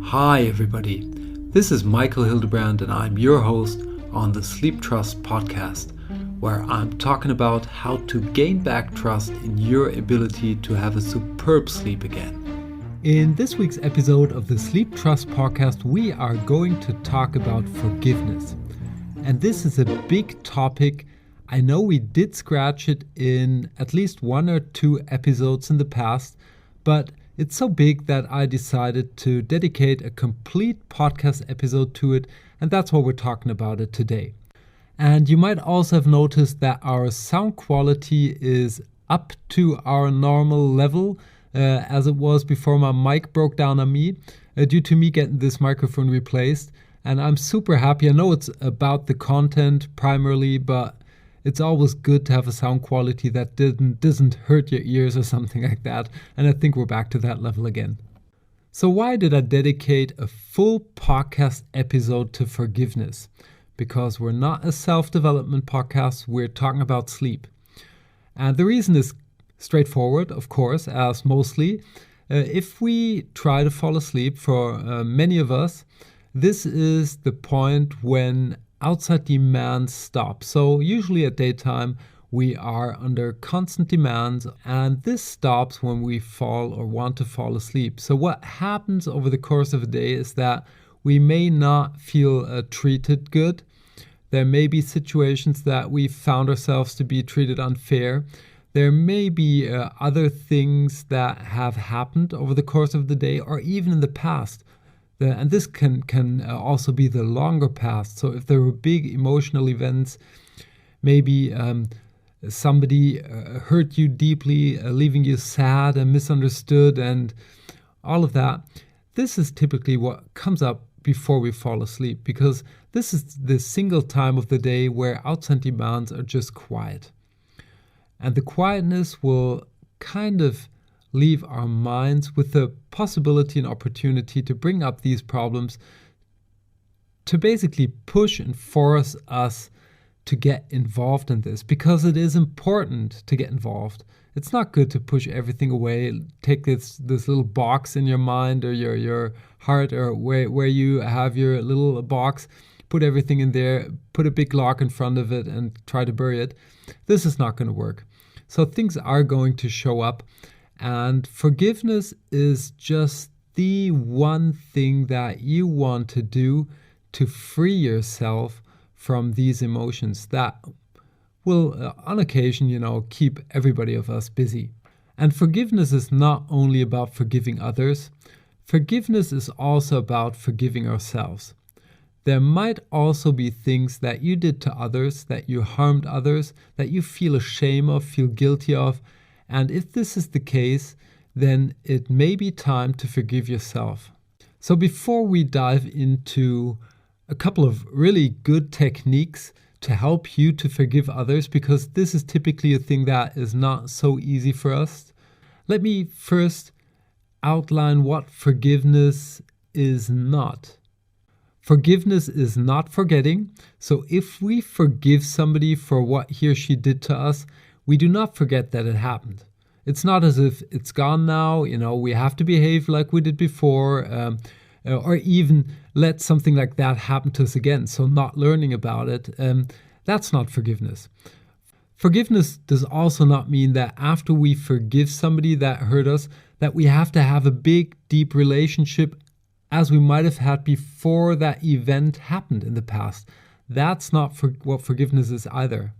Hi everybody, this is Michael Hildebrand and I'm your host on the Sleeptrust podcast, where I'm talking about how to gain back trust in your ability to have a superb sleep again. In this week's episode of the Sleeptrust podcast, we are going to talk about forgiveness. And this is a big topic. I know we did scratch it in at least 1 or 2 episodes in the past, but it's so big that I decided to dedicate a complete podcast episode to it, and that's why we're talking about it today. And you might also have noticed that our sound quality is up to our normal level, as it was before my mic broke down on me, due to me getting this microphone replaced. And I'm super happy. I know it's about the content primarily, but it's always good to have a sound quality that doesn't hurt your ears or something like that. And I think we're back to that level again. So why did I dedicate a full podcast episode to forgiveness? Because we're not a self-development podcast, we're talking about sleep. And the reason is straightforward, of course, as mostly. If we try to fall asleep, for many of us, this is the point when outside demands stop. So usually at daytime, we are under constant demands, and this stops when we fall or want to fall asleep. So what happens over the course of a day is that we may not feel treated good. There may be situations that we found ourselves to be treated unfair. There may be other things that have happened over the course of the day or even in the past. And this can also be the longer past. So if there were big emotional events, maybe somebody hurt you deeply, leaving you sad and misunderstood and all of that, this is typically what comes up before we fall asleep, because this is the single time of the day where outside demands are just quiet. And the quietness will kind of leave our minds with the possibility and opportunity to bring up these problems, to basically push and force us to get involved in this, because it is important to get involved. It's not good to push everything away, take this little box in your mind or your heart, or where you have your little box, put everything in there, put a big lock in front of it and try to bury it. This is not going to work. So things are going to show up. And forgiveness is just the one thing that you want to do to free yourself from these emotions that will, on occasion, keep everybody of us busy. And forgiveness is not only about forgiving others. Forgiveness is also about forgiving ourselves. There might also be things that you did to others, that you harmed others, that you feel ashamed of, feel guilty of. And if this is the case, then it may be time to forgive yourself. So before we dive into a couple of really good techniques to help you to forgive others, because this is typically a thing that is not so easy for us, let me first outline what forgiveness is not. Forgiveness is not forgetting. So if we forgive somebody for what he or she did to us, we do not forget that it happened. It's not as if it's gone now, we have to behave like we did before, or even let something like that happen to us again. So not learning about it, that's not forgiveness. Forgiveness does also not mean that after we forgive somebody that hurt us, that we have to have a big, deep relationship as we might have had before that event happened in the past. That's not what forgiveness is either.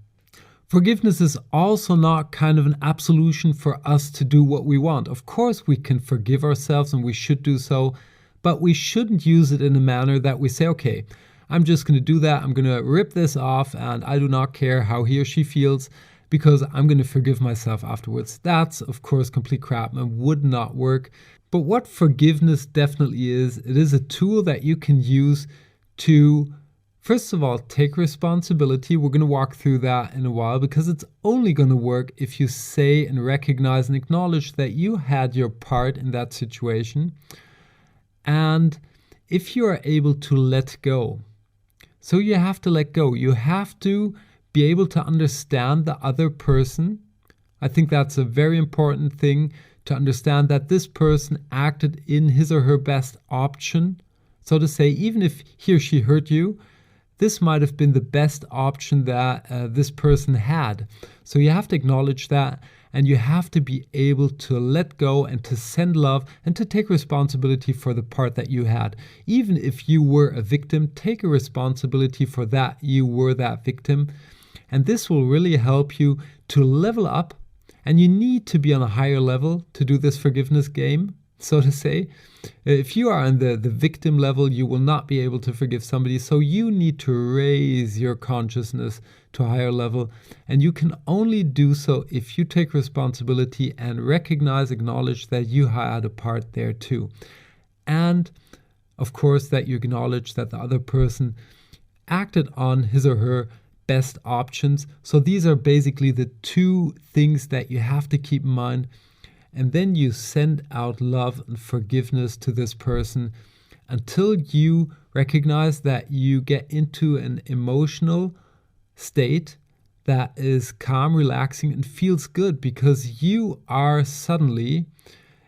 Forgiveness is also not kind of an absolution for us to do what we want. Of course, we can forgive ourselves and we should do so, but we shouldn't use it in a manner that we say, okay, I'm just going to do that. I'm going to rip this off and I do not care how he or she feels because I'm going to forgive myself afterwards. That's, of course, complete crap and would not work. But what forgiveness definitely is, it is a tool that you can use to, first of all, take responsibility. We're going to walk through that in a while because it's only going to work if you say and recognize and acknowledge that you had your part in that situation. And if you are able to let go. So you have to let go. You have to be able to understand the other person. I think that's a very important thing, to understand that this person acted in his or her best option. So to say, even if he or she hurt you, this might have been the best option that this person had. So you have to acknowledge that, and you have to be able to let go and to send love and to take responsibility for the part that you had. Even if you were a victim, take a responsibility for that you were that victim. And this will really help you to level up. And you need to be on a higher level to do this forgiveness game, so to say. If you are on the victim level, you will not be able to forgive somebody. So you need to raise your consciousness to a higher level. And you can only do so if you take responsibility and recognize, acknowledge that you had a part there too. And of course, that you acknowledge that the other person acted on his or her best options. So these are basically the two things that you have to keep in mind. And then you send out love and forgiveness to this person until you recognize that you get into an emotional state that is calm, relaxing, and feels good because you are suddenly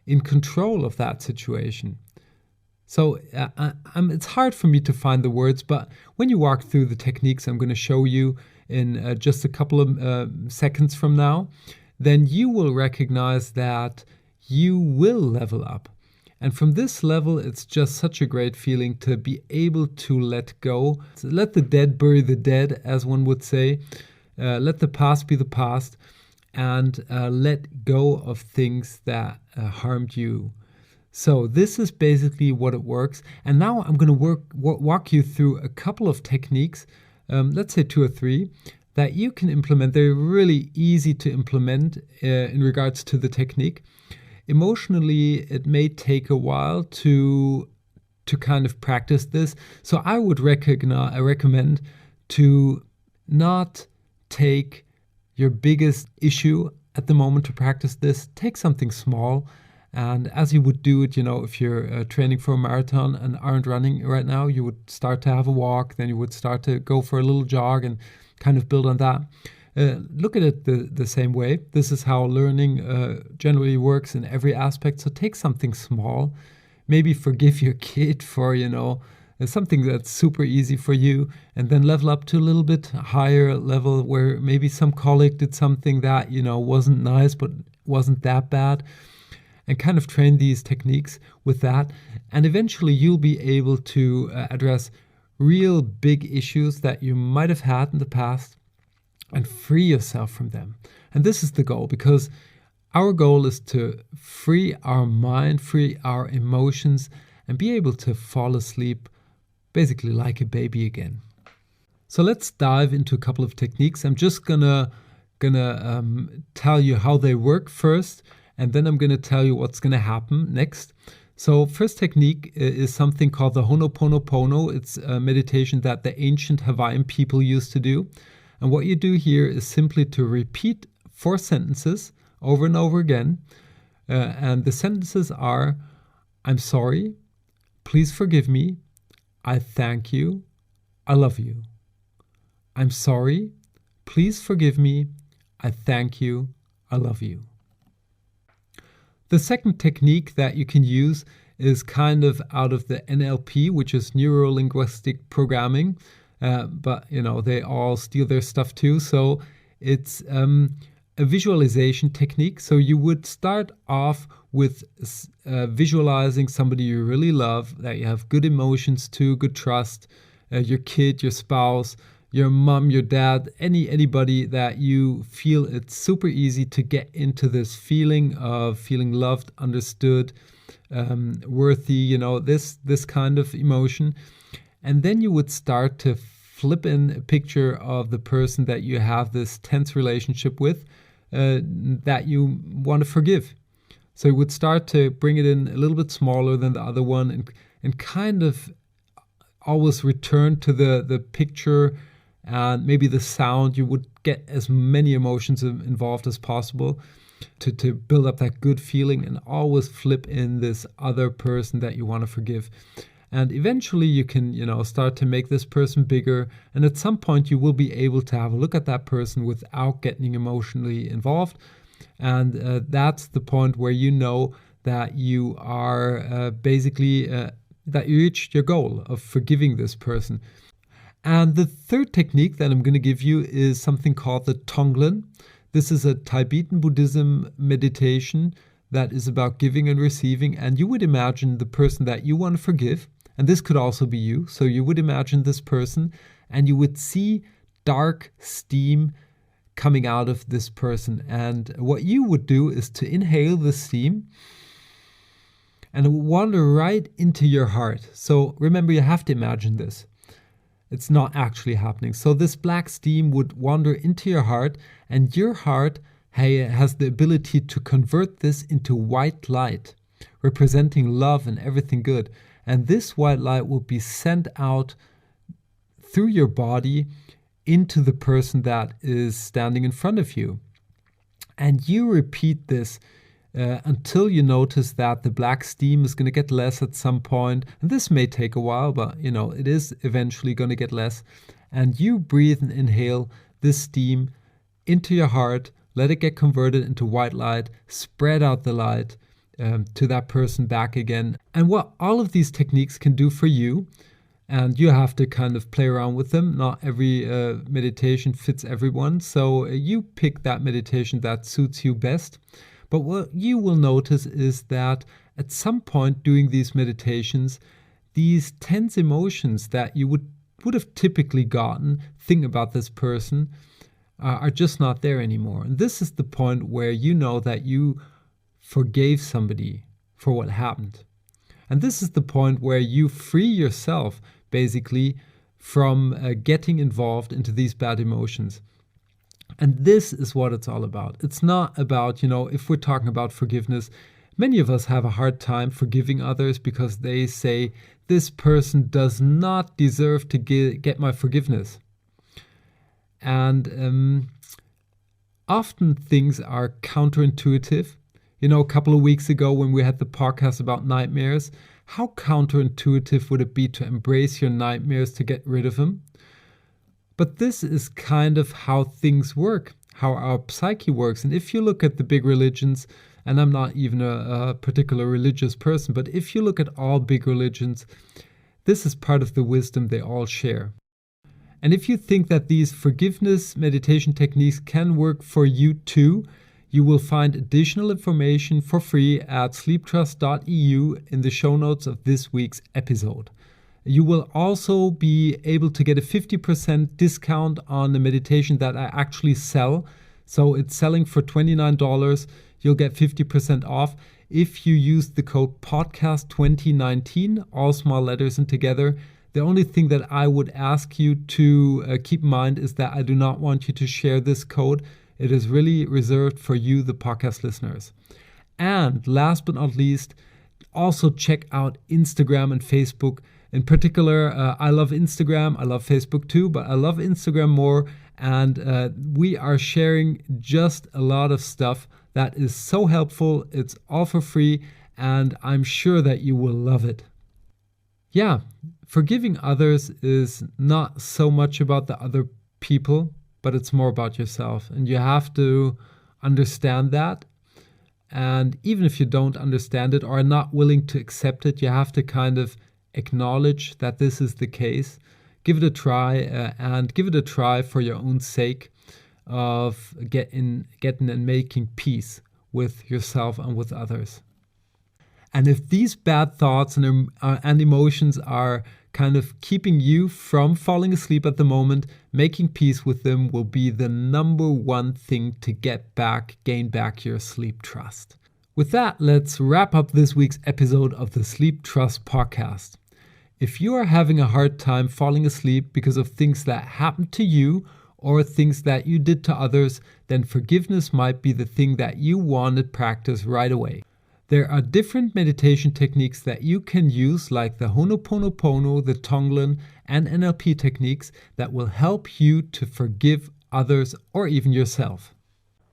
in control of that situation. So it's hard for me to find the words, but when you walk through the techniques I'm going to show you in just a couple of seconds from now, then you will recognize that you will level up. And from this level, it's just such a great feeling to be able to let go. So let the dead bury the dead, as one would say. Let the past be the past, and let go of things that harmed you. So this is basically what it works. And now I'm going to walk you through a couple of techniques, let's say 2 or 3, that you can implement. They're really easy to implement in regards to the technique. Emotionally, it may take a while to kind of practice this. So I would recommend to not take your biggest issue at the moment to practice this. Take something small. And as you would do it, if you're training for a marathon and aren't running right now, you would start to have a walk, then you would start to go for a little jog and kind of build on that. Look at it the same way. This is how learning generally works in every aspect. So take something small, maybe forgive your kid for, something that's super easy for you, and then level up to a little bit higher level where maybe some colleague did something that, wasn't nice, but wasn't that bad. And kind of train these techniques with that. And eventually you'll be able to address real big issues that you might have had in the past and free yourself from them. And this is the goal, because our goal is to free our mind, free our emotions, and be able to fall asleep basically like a baby again. So let's dive into a couple of techniques. I'm just gonna tell you how they work first, and then I'm going to tell you what's going to happen next. So first technique is something called the Ho'oponopono. It's a meditation that the ancient Hawaiian people used to do. And what you do here is simply to repeat 4 sentences over and over again. And the sentences are, I'm sorry, please forgive me, I thank you, I love you. I'm sorry, please forgive me, I thank you, I love you. The second technique that you can use is kind of out of the NLP, which is neuro-linguistic programming, but they all steal their stuff too. So it's a visualization technique. So you would start off with visualizing somebody you really love, that you have good emotions to, good trust, your kid, your spouse, your mom, your dad, anybody that you feel it's super easy to get into this feeling of feeling loved, understood, worthy, this kind of emotion. And then you would start to flip in a picture of the person that you have this tense relationship with, that you want to forgive. So you would start to bring it in a little bit smaller than the other one, and kind of always return to the picture and maybe the sound. You would get as many emotions involved as possible to build up that good feeling, and always flip in this other person that you want to forgive. And eventually you can, start to make this person bigger. And at some point you will be able to have a look at that person without getting emotionally involved. And that's the point where you know that you are that you reached your goal of forgiving this person. And the third technique that I'm going to give you is something called the Tonglen. This is a Tibetan Buddhism meditation that is about giving and receiving. And you would imagine the person that you want to forgive, and this could also be you. So you would imagine this person and you would see dark steam coming out of this person. And what you would do is to inhale the steam and it will wander right into your heart. So remember, you have to imagine this. It's not actually happening. So this black steam would wander into your heart, and your heart has the ability to convert this into white light, representing love and everything good. And this white light will be sent out through your body into the person that is standing in front of you. And you repeat this until you notice that the black steam is going to get less at some point. And this may take a while, but it is eventually going to get less. And you breathe and inhale this steam into your heart, let it get converted into white light, spread out the light to that person back again. And what all of these techniques can do for you, and you have to kind of play around with them. Not every meditation fits everyone. So you pick that meditation that suits you best. But what you will notice is that at some point during these meditations, these tense emotions that you would have typically gotten, think about this person, are just not there anymore. And this is the point where you know that you forgave somebody for what happened. And this is the point where you free yourself, basically, from getting involved into these bad emotions. And this is what it's all about. It's not about, if we're talking about forgiveness, many of us have a hard time forgiving others because they say, this person does not deserve to get my forgiveness. And often things are counterintuitive. A couple of weeks ago when we had the podcast about nightmares, how counterintuitive would it be to embrace your nightmares to get rid of them? But this is kind of how things work, how our psyche works. And if you look at the big religions, and I'm not even a particular religious person, but if you look at all big religions, this is part of the wisdom they all share. And if you think that these forgiveness meditation techniques can work for you too, you will find additional information for free at sleeptrust.eu in the show notes of this week's episode. You will also be able to get a 50% discount on the meditation that I actually sell. So it's selling for $29. You'll get 50% off if you use the code podcast2019, all small letters and together. The only thing that I would ask you to keep in mind is that I do not want you to share this code. It is really reserved for you, the podcast listeners. And last but not least, also check out Instagram and Facebook. In particular, I love Instagram. I love Facebook too, but I love Instagram more. And we are sharing just a lot of stuff that is so helpful. It's all for free, and I'm sure that you will love it. Yeah, forgiving others is not so much about the other people, but it's more about yourself. And you have to understand that. And even if you don't understand it or are not willing to accept it, you have to kind of acknowledge that this is the case. Give it a try and give it a try for your own sake of getting and making peace with yourself and with others. And if these bad thoughts and emotions are kind of keeping you from falling asleep at the moment, making peace with them will be the number one thing to gain back your sleep trust. With that, let's wrap up this week's episode of the Sleep Trust podcast. If you are having a hard time falling asleep because of things that happened to you or things that you did to others, then forgiveness might be the thing that you want to practice right away. There are different meditation techniques that you can use, like the Ho'oponopono, the Tonglen, and NLP techniques that will help you to forgive others or even yourself.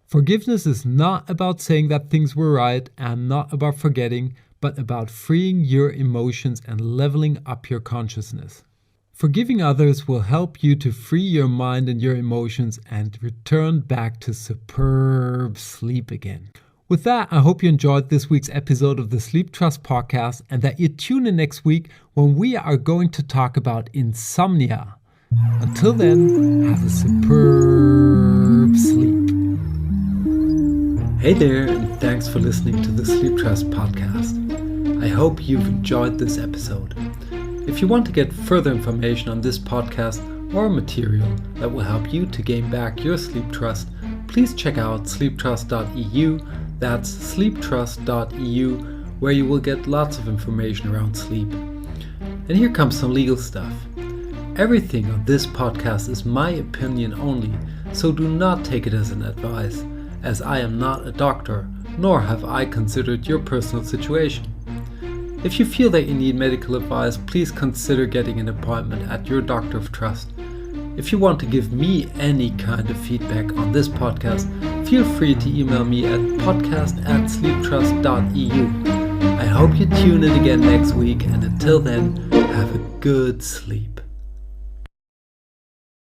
Forgiveness is not about saying that things were right and not about forgetting, but about freeing your emotions and leveling up your consciousness. Forgiving others will help you to free your mind and your emotions and return back to superb sleep again. With that, I hope you enjoyed this week's episode of the Sleeptrust podcast and that you tune in next week when we are going to talk about insomnia. Until then, have a superb sleep. Hey there, and thanks for listening to the Sleeptrust podcast. I hope you've enjoyed this episode. If you want to get further information on this podcast or material that will help you to gain back your sleep trust, please check out sleeptrust.eu. That's sleeptrust.eu, where you will get lots of information around sleep. And here comes some legal stuff. Everything on this podcast is my opinion only, so do not take it as an advice, as I am not a doctor, nor have I considered your personal situation. If you feel that you need medical advice, please consider getting an appointment at your doctor of trust. If you want to give me any kind of feedback on this podcast, feel free to email me at podcast@sleeptrust.eu. I hope you tune in again next week, and until then, have a good sleep.